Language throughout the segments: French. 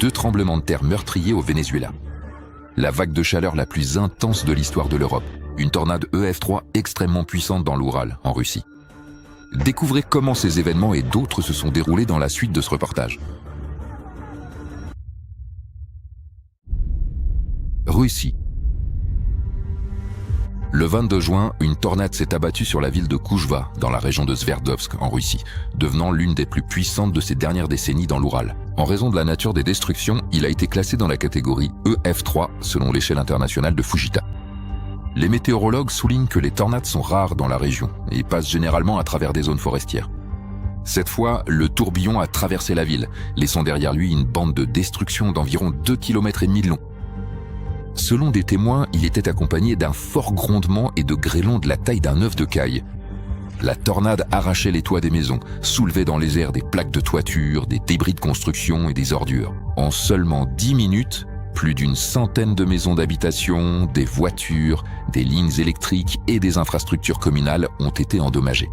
2 tremblements de terre meurtriers au Venezuela. La vague de chaleur la plus intense de l'histoire de l'Europe, une tornade EF3 extrêmement puissante dans l'Oural, en Russie. Découvrez comment ces événements et d'autres se sont déroulés dans la suite de ce reportage. Russie. Le 22 juin, une tornade s'est abattue sur la ville de Koujva, dans la région de Sverdlovsk, en Russie, devenant l'une des plus puissantes de ces dernières décennies dans l'Oural. En raison de la nature des destructions, il a été classé dans la catégorie EF3, selon l'échelle internationale de Fujita. Les météorologues soulignent que les tornades sont rares dans la région et passent généralement à travers des zones forestières. Cette fois, le tourbillon a traversé la ville, laissant derrière lui une bande de destruction d'environ 2,5 km de long. Selon des témoins, il était accompagné d'un fort grondement et de grêlons de la taille d'un œuf de caille. La tornade arrachait les toits des maisons, soulevait dans les airs des plaques de toiture, des débris de construction et des ordures. En seulement 10 minutes, plus d'une centaine de maisons d'habitation, des voitures, des lignes électriques et des infrastructures communales ont été endommagées.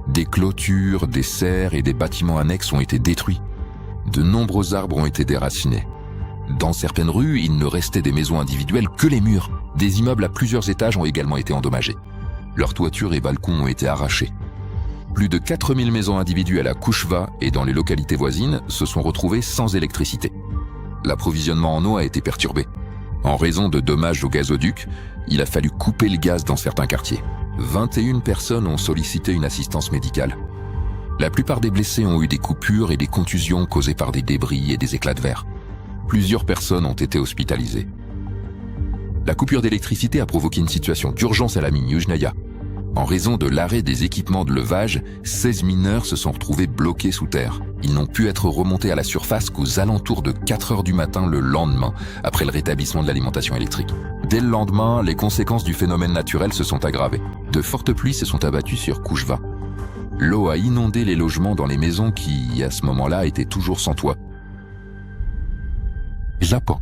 Des clôtures, des serres et des bâtiments annexes ont été détruits. De nombreux arbres ont été déracinés. Dans certaines rues, il ne restait des maisons individuelles que les murs. Des immeubles à plusieurs étages ont également été endommagés. Leurs toitures et balcons ont été arrachés. Plus de 4000 maisons individuelles à Koujva et dans les localités voisines se sont retrouvées sans électricité. L'approvisionnement en eau a été perturbé. En raison de dommages au gazoduc, il a fallu couper le gaz dans certains quartiers. 21 personnes ont sollicité une assistance médicale. La plupart des blessés ont eu des coupures et des contusions causées par des débris et des éclats de verre. Plusieurs personnes ont été hospitalisées. La coupure d'électricité a provoqué une situation d'urgence à la mine Yuzhnaya. En raison de l'arrêt des équipements de levage, 16 mineurs se sont retrouvés bloqués sous terre. Ils n'ont pu être remontés à la surface qu'aux alentours de 4 heures du matin le lendemain, après le rétablissement de l'alimentation électrique. Dès le lendemain, les conséquences du phénomène naturel se sont aggravées. De fortes pluies se sont abattues sur Koujva. L'eau a inondé les logements dans les maisons qui, à ce moment-là, étaient toujours sans toit. Japon.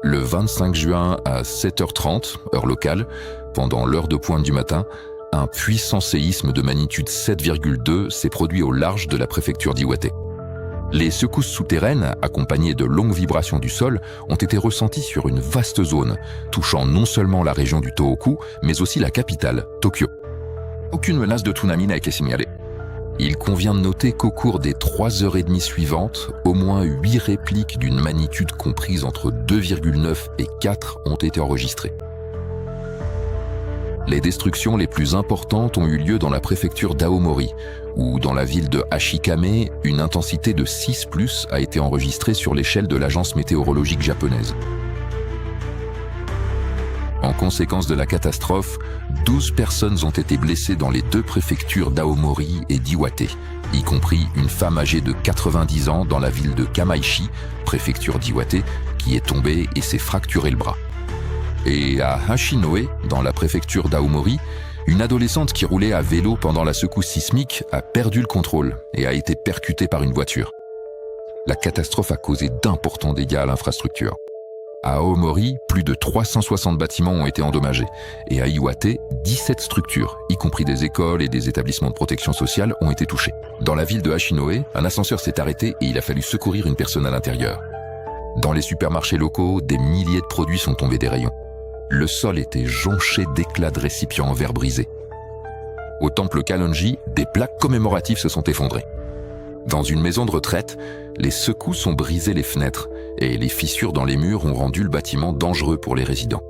Le 25 juin à 7h30, heure locale, pendant l'heure de pointe du matin, un puissant séisme de magnitude 7,2 s'est produit au large de la préfecture d'Iwate. Les secousses souterraines, accompagnées de longues vibrations du sol, ont été ressenties sur une vaste zone, touchant non seulement la région du Tohoku, mais aussi la capitale, Tokyo. Aucune menace de tsunami n'a été signalée. Il convient de noter qu'au cours des 3h30 suivantes, au moins 8 répliques d'une magnitude comprise entre 2,9 et 4 ont été enregistrées. Les destructions les plus importantes ont eu lieu dans la préfecture d'Aomori, où dans la ville de Ashikame, une intensité de 6+ a été enregistrée sur l'échelle de l'agence météorologique japonaise. En conséquence de la catastrophe, 12 personnes ont été blessées dans les 2 préfectures d'Aomori et d'Iwate, y compris une femme âgée de 90 ans dans la ville de Kamaishi, préfecture d'Iwate, qui est tombée et s'est fracturé le bras. Et à Hachinoe, dans la préfecture d'Aomori, une adolescente qui roulait à vélo pendant la secousse sismique a perdu le contrôle et a été percutée par une voiture. La catastrophe a causé d'importants dégâts à l'infrastructure. À Aomori, plus de 360 bâtiments ont été endommagés et à Iwate, 17 structures, y compris des écoles et des établissements de protection sociale, ont été touchés. Dans la ville de Hachinoe, un ascenseur s'est arrêté et il a fallu secourir une personne à l'intérieur. Dans les supermarchés locaux, des milliers de produits sont tombés des rayons. Le sol était jonché d'éclats de récipients en verre brisés. Au temple Kalonji, des plaques commémoratives se sont effondrées. Dans une maison de retraite, les secousses ont brisé les fenêtres et les fissures dans les murs ont rendu le bâtiment dangereux pour les résidents.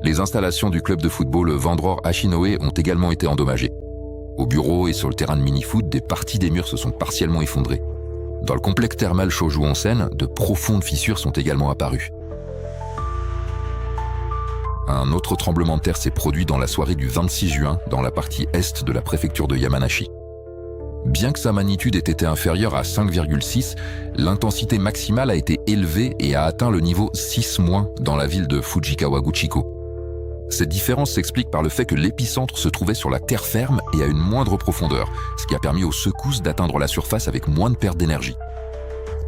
Les installations du club de football Vandror Hachinoe ont également été endommagées. Au bureau et sur le terrain de mini-foot, des parties des murs se sont partiellement effondrées. Dans le complexe thermal Shoju Onsen, de profondes fissures sont également apparues. Un autre tremblement de terre s'est produit dans la soirée du 26 juin dans la partie est de la préfecture de Yamanashi. Bien que sa magnitude ait été inférieure à 5,6, l'intensité maximale a été élevée et a atteint le niveau 6- dans la ville de Fujikawa-Guchiko. Cette différence s'explique par le fait que l'épicentre se trouvait sur la terre ferme et à une moindre profondeur, ce qui a permis aux secousses d'atteindre la surface avec moins de perte d'énergie.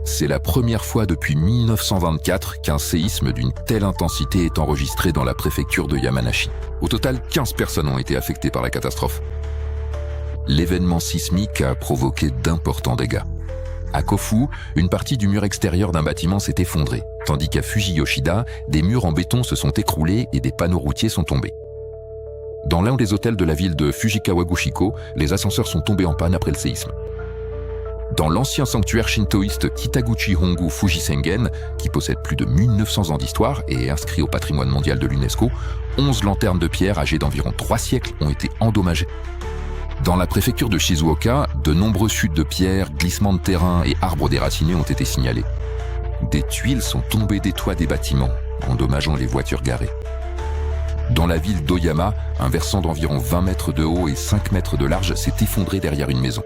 C'est la première fois depuis 1924 qu'un séisme d'une telle intensité est enregistré dans la préfecture de Yamanashi. Au total, 15 personnes ont été affectées par la catastrophe. l'événement sismique a provoqué d'importants dégâts. À Kofu, une partie du mur extérieur d'un bâtiment s'est effondrée, tandis qu'à Fujiyoshida, des murs en béton se sont écroulés et des panneaux routiers sont tombés. Dans l'un des hôtels de la ville de Fujikawaguchiko, les ascenseurs sont tombés en panne après le séisme. Dans l'ancien sanctuaire shintoïste Kitaguchi Hongu Fujisengen, qui possède plus de 1900 ans d'histoire et est inscrit au patrimoine mondial de l'UNESCO, 11 lanternes de pierre âgées d'environ 3 siècles ont été endommagées. Dans la préfecture de Shizuoka, de nombreux chutes de pierre, glissements de terrain et arbres déracinés ont été signalés. Des tuiles sont tombées des toits des bâtiments, endommageant les voitures garées. Dans la ville d'Oyama, un versant d'environ 20 mètres de haut et 5 mètres de large s'est effondré derrière une maison.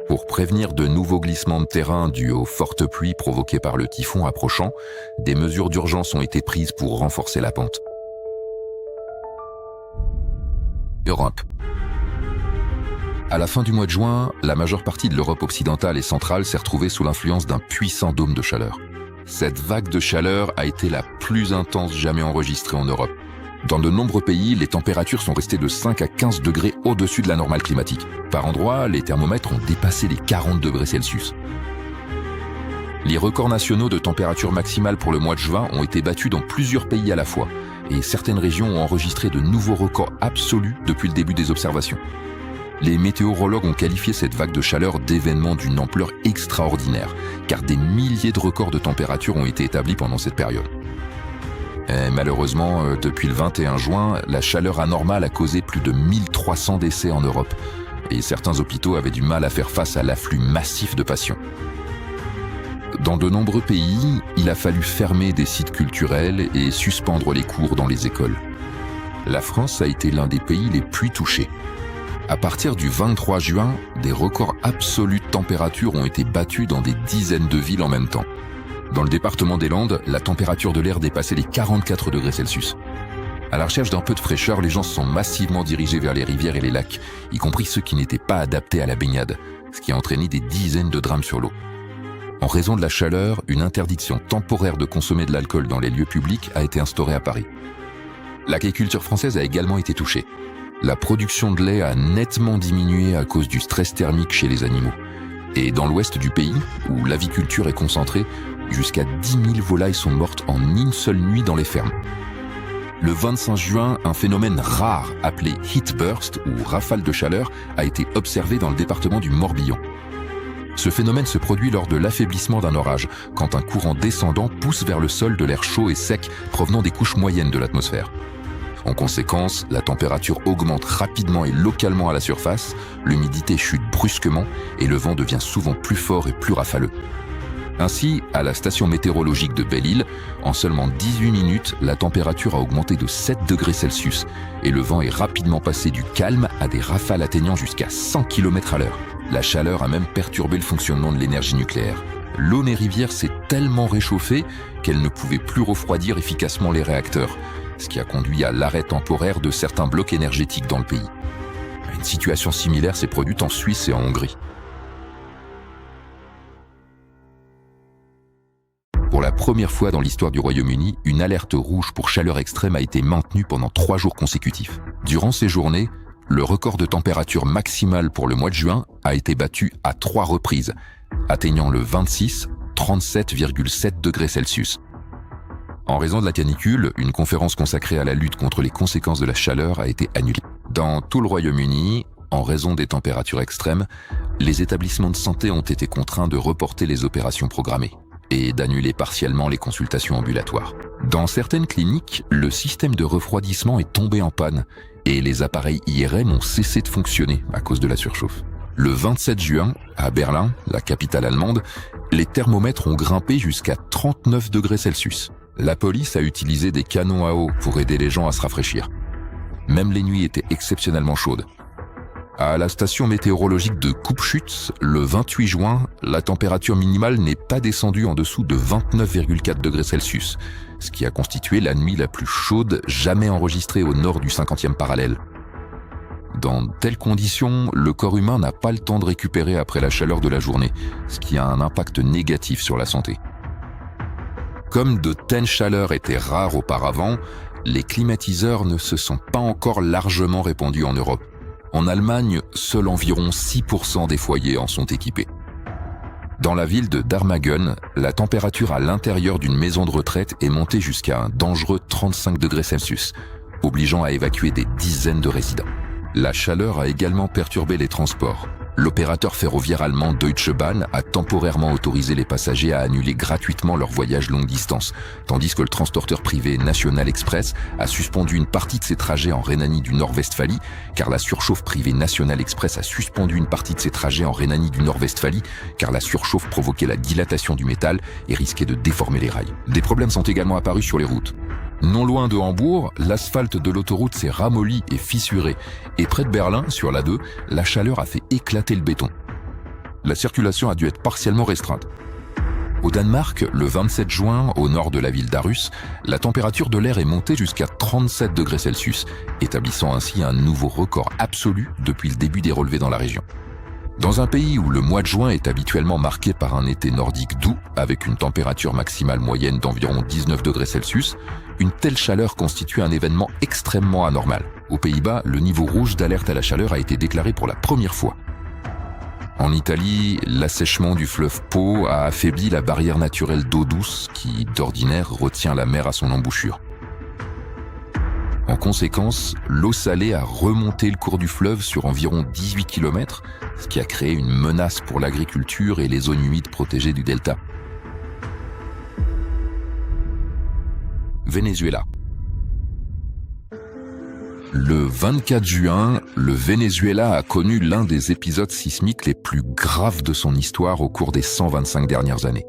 Pour prévenir de nouveaux glissements de terrain dus aux fortes pluies provoquées par le typhon approchant, des mesures d'urgence ont été prises pour renforcer la pente. Europe. À la fin du mois de juin, la majeure partie de l'Europe occidentale et centrale s'est retrouvée sous l'influence d'un puissant dôme de chaleur. Cette vague de chaleur a été la plus intense jamais enregistrée en Europe. Dans de nombreux pays, les températures sont restées de 5 à 15 degrés au-dessus de la normale climatique. Par endroits, les thermomètres ont dépassé les 40 degrés Celsius. Les records nationaux de température maximale pour le mois de juin ont été battus dans plusieurs pays à la fois, et certaines régions ont enregistré de nouveaux records absolus depuis le début des observations. Les météorologues ont qualifié cette vague de chaleur d'événement d'une ampleur extraordinaire, car des milliers de records de température ont été établis pendant cette période. Et malheureusement, depuis le 21 juin, la chaleur anormale a causé plus de 1300 décès en Europe, et certains hôpitaux avaient du mal à faire face à l'afflux massif de patients. Dans de nombreux pays, il a fallu fermer des sites culturels et suspendre les cours dans les écoles. La France a été l'un des pays les plus touchés. À partir du 23 juin, des records absolus de température ont été battus dans des dizaines de villes en même temps. Dans le département des Landes, la température de l'air dépassait les 44 degrés Celsius. À la recherche d'un peu de fraîcheur, les gens se sont massivement dirigés vers les rivières et les lacs, y compris ceux qui n'étaient pas adaptés à la baignade, ce qui a entraîné des dizaines de drames sur l'eau. En raison de la chaleur, une interdiction temporaire de consommer de l'alcool dans les lieux publics a été instaurée à Paris. L'agriculture française a également été touchée. La production de lait a nettement diminué à cause du stress thermique chez les animaux. Et dans l'ouest du pays, où l'aviculture est concentrée, jusqu'à 10 000 volailles sont mortes en une seule nuit dans les fermes. Le 25 juin, un phénomène rare appelé heat burst ou rafale de chaleur a été observé dans le département du Morbihan. Ce phénomène se produit lors de l'affaiblissement d'un orage, quand un courant descendant pousse vers le sol de l'air chaud et sec provenant des couches moyennes de l'atmosphère. En conséquence, la température augmente rapidement et localement à la surface, l'humidité chute brusquement et le vent devient souvent plus fort et plus rafaleux. Ainsi, à la station météorologique de Belle-Île, en seulement 18 minutes, la température a augmenté de 7 degrés Celsius et le vent est rapidement passé du calme à des rafales atteignant jusqu'à 100 km/h. La chaleur a même perturbé le fonctionnement de l'énergie nucléaire. L'Aune et rivière s'est tellement réchauffée qu'elle ne pouvait plus refroidir efficacement les réacteurs, ce qui a conduit à l'arrêt temporaire de certains blocs énergétiques dans le pays. Une situation similaire s'est produite en Suisse et en Hongrie. Pour la première fois dans l'histoire du Royaume-Uni, une alerte rouge pour chaleur extrême a été maintenue pendant 3 jours consécutifs. Durant ces journées, le record de température maximale pour le mois de juin a été battu à 3 reprises, atteignant le 37,7 degrés Celsius. En raison de la canicule, une conférence consacrée à la lutte contre les conséquences de la chaleur a été annulée. Dans tout le Royaume-Uni, en raison des températures extrêmes, les établissements de santé ont été contraints de reporter les opérations programmées et d'annuler partiellement les consultations ambulatoires. Dans certaines cliniques, le système de refroidissement est tombé en panne et les appareils IRM ont cessé de fonctionner à cause de la surchauffe. Le 27 juin, à Berlin, la capitale allemande, les thermomètres ont grimpé jusqu'à 39 degrés Celsius. La police a utilisé des canons à eau pour aider les gens à se rafraîchir. Même les nuits étaient exceptionnellement chaudes. À la station météorologique de Kupschütz, le 28 juin, la température minimale n'est pas descendue en dessous de 29,4 degrés Celsius, ce qui a constitué la nuit la plus chaude jamais enregistrée au nord du 50e parallèle. Dans de telles conditions, le corps humain n'a pas le temps de récupérer après la chaleur de la journée, ce qui a un impact négatif sur la santé. Comme de telles chaleurs étaient rares auparavant, les climatiseurs ne se sont pas encore largement répandus en Europe. En Allemagne, seuls environ 6% des foyers en sont équipés. Dans la ville de Darmagen, la température à l'intérieur d'une maison de retraite est montée jusqu'à un dangereux 35 degrés Celsius, obligeant à évacuer des dizaines de résidents. La chaleur a également perturbé les transports. L'opérateur ferroviaire allemand Deutsche Bahn a temporairement autorisé les passagers à annuler gratuitement leur voyage longue distance, tandis que le transporteur privé National Express a suspendu une partie de ses trajets en Rhénanie du Nord-Westphalie, car la surchauffe privée National Express a suspendu une partie de ses trajets en Rhénanie du Nord-Westphalie, car la surchauffe provoquait la dilatation du métal et risquait de déformer les rails. Des problèmes sont également apparus sur les routes. Non loin de Hambourg, l'asphalte de l'autoroute s'est ramolli et fissuré, et près de Berlin, sur l'A2, la chaleur a fait éclater le béton. La circulation a dû être partiellement restreinte. Au Danemark, le 27 juin, au nord de la ville d'Aarhus, la température de l'air est montée jusqu'à 37 degrés Celsius, établissant ainsi un nouveau record absolu depuis le début des relevés dans la région. Dans un pays où le mois de juin est habituellement marqué par un été nordique doux, avec une température maximale moyenne d'environ 19 degrés Celsius, une telle chaleur constitue un événement extrêmement anormal. Aux Pays-Bas, le niveau rouge d'alerte à la chaleur a été déclaré pour la première fois. En Italie, l'assèchement du fleuve Po a affaibli la barrière naturelle d'eau douce qui, d'ordinaire, retient la mer à son embouchure. En conséquence, l'eau salée a remonté le cours du fleuve sur environ 18 km, ce qui a créé une menace pour l'agriculture et les zones humides protégées du delta. Venezuela. Le 24 juin, le Venezuela a connu l'un des épisodes sismiques les plus graves de son histoire au cours des 125 dernières années.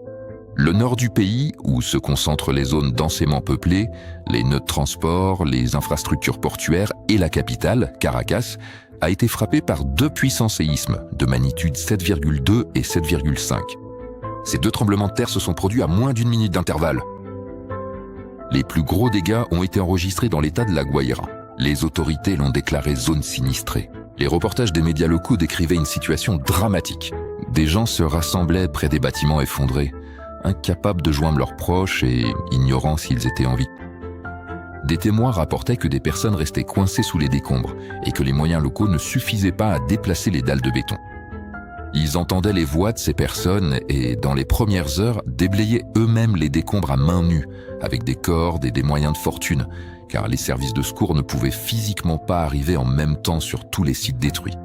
Le nord du pays, où se concentrent les zones densément peuplées, les nœuds de transport, les infrastructures portuaires et la capitale, Caracas, a été frappé par deux puissants séismes de magnitude 7,2 et 7,5. Ces deux tremblements de terre se sont produits à moins d'une minute d'intervalle. Les plus gros dégâts ont été enregistrés dans l'état de La Guaira. Les autorités l'ont déclaré zone sinistrée. Les reportages des médias locaux décrivaient une situation dramatique. Des gens se rassemblaient près des bâtiments effondrés, incapables de joindre leurs proches et ignorant s'ils étaient en vie. Des témoins rapportaient que des personnes restaient coincées sous les décombres et que les moyens locaux ne suffisaient pas à déplacer les dalles de béton. Ils entendaient les voix de ces personnes et, dans les premières heures, déblayaient eux-mêmes les décombres à main nue, avec des cordes et des moyens de fortune, car les services de secours ne pouvaient physiquement pas arriver en même temps sur tous les sites détruits.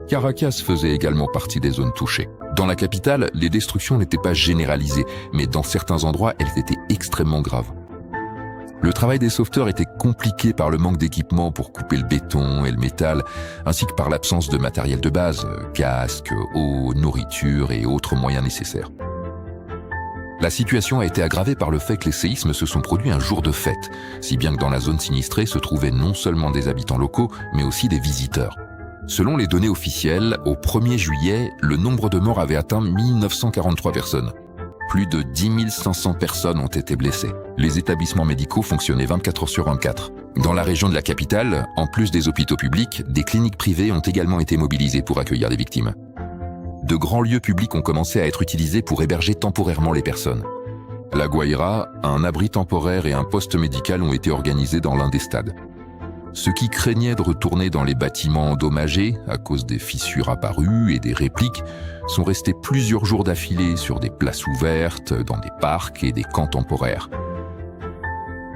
Caracas faisait également partie des zones touchées. Dans la capitale, les destructions n'étaient pas généralisées, mais dans certains endroits, elles étaient extrêmement graves. Le travail des sauveteurs était compliqué par le manque d'équipement pour couper le béton et le métal, ainsi que par l'absence de matériel de base, casques, eau, nourriture et autres moyens nécessaires. La situation a été aggravée par le fait que les séismes se sont produits un jour de fête, si bien que dans la zone sinistrée se trouvaient non seulement des habitants locaux, mais aussi des visiteurs. Selon les données officielles, au 1er juillet, le nombre de morts avait atteint 1943 personnes. Plus de 10 500 personnes ont été blessées. Les établissements médicaux fonctionnaient 24 heures sur 24. Dans la région de la capitale, en plus des hôpitaux publics, des cliniques privées ont également été mobilisées pour accueillir des victimes. De grands lieux publics ont commencé à être utilisés pour héberger temporairement les personnes. À La Guaira, un abri temporaire et un poste médical ont été organisés dans l'un des stades. Ceux qui craignaient de retourner dans les bâtiments endommagés à cause des fissures apparues et des répliques sont restés plusieurs jours d'affilée sur des places ouvertes, dans des parcs et des camps temporaires.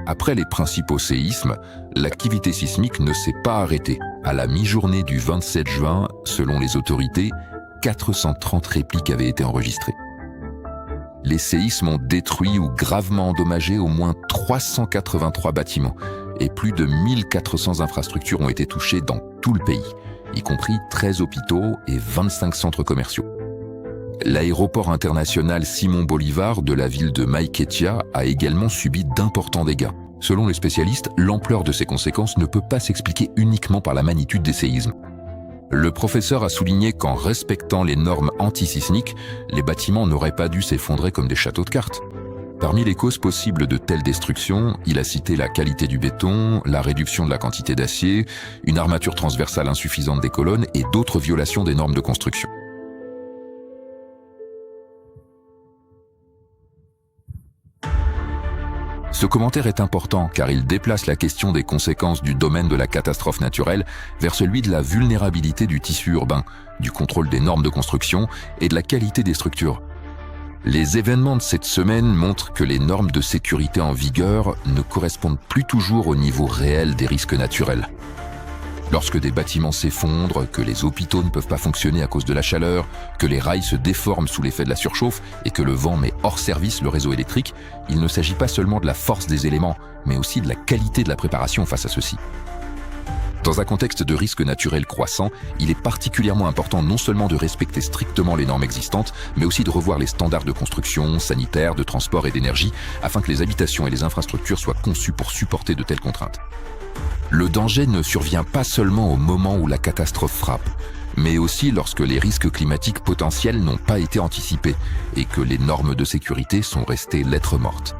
Après les principaux séismes, l'activité sismique ne s'est pas arrêtée. À la mi-journée du 27 juin, selon les autorités, 430 répliques avaient été enregistrées. Les séismes ont détruit ou gravement endommagé au moins 383 bâtiments et plus de 1400 infrastructures ont été touchées dans tout le pays, y compris 13 hôpitaux et 25 centres commerciaux. L'aéroport international Simón Bolívar de la ville de Maiquetía a également subi d'importants dégâts. Selon les spécialistes, l'ampleur de ces conséquences ne peut pas s'expliquer uniquement par la magnitude des séismes. Le professeur a souligné qu'en respectant les normes antisismiques, les bâtiments n'auraient pas dû s'effondrer comme des châteaux de cartes. Parmi les causes possibles de telles destructions, il a cité la qualité du béton, la réduction de la quantité d'acier, une armature transversale insuffisante des colonnes et d'autres violations des normes de construction. Ce commentaire est important car il déplace la question des conséquences du domaine de la catastrophe naturelle vers celui de la vulnérabilité du tissu urbain, du contrôle des normes de construction et de la qualité des structures. Les événements de cette semaine montrent que les normes de sécurité en vigueur ne correspondent plus toujours au niveau réel des risques naturels. Lorsque des bâtiments s'effondrent, que les hôpitaux ne peuvent pas fonctionner à cause de la chaleur, que les rails se déforment sous l'effet de la surchauffe et que le vent met hors service le réseau électrique, il ne s'agit pas seulement de la force des éléments, mais aussi de la qualité de la préparation face à ceux-ci. Dans un contexte de risque naturel croissant, il est particulièrement important non seulement de respecter strictement les normes existantes, mais aussi de revoir les standards de construction, sanitaire, de transport et d'énergie, afin que les habitations et les infrastructures soient conçues pour supporter de telles contraintes. Le danger ne survient pas seulement au moment où la catastrophe frappe, mais aussi lorsque les risques climatiques potentiels n'ont pas été anticipés et que les normes de sécurité sont restées lettre morte.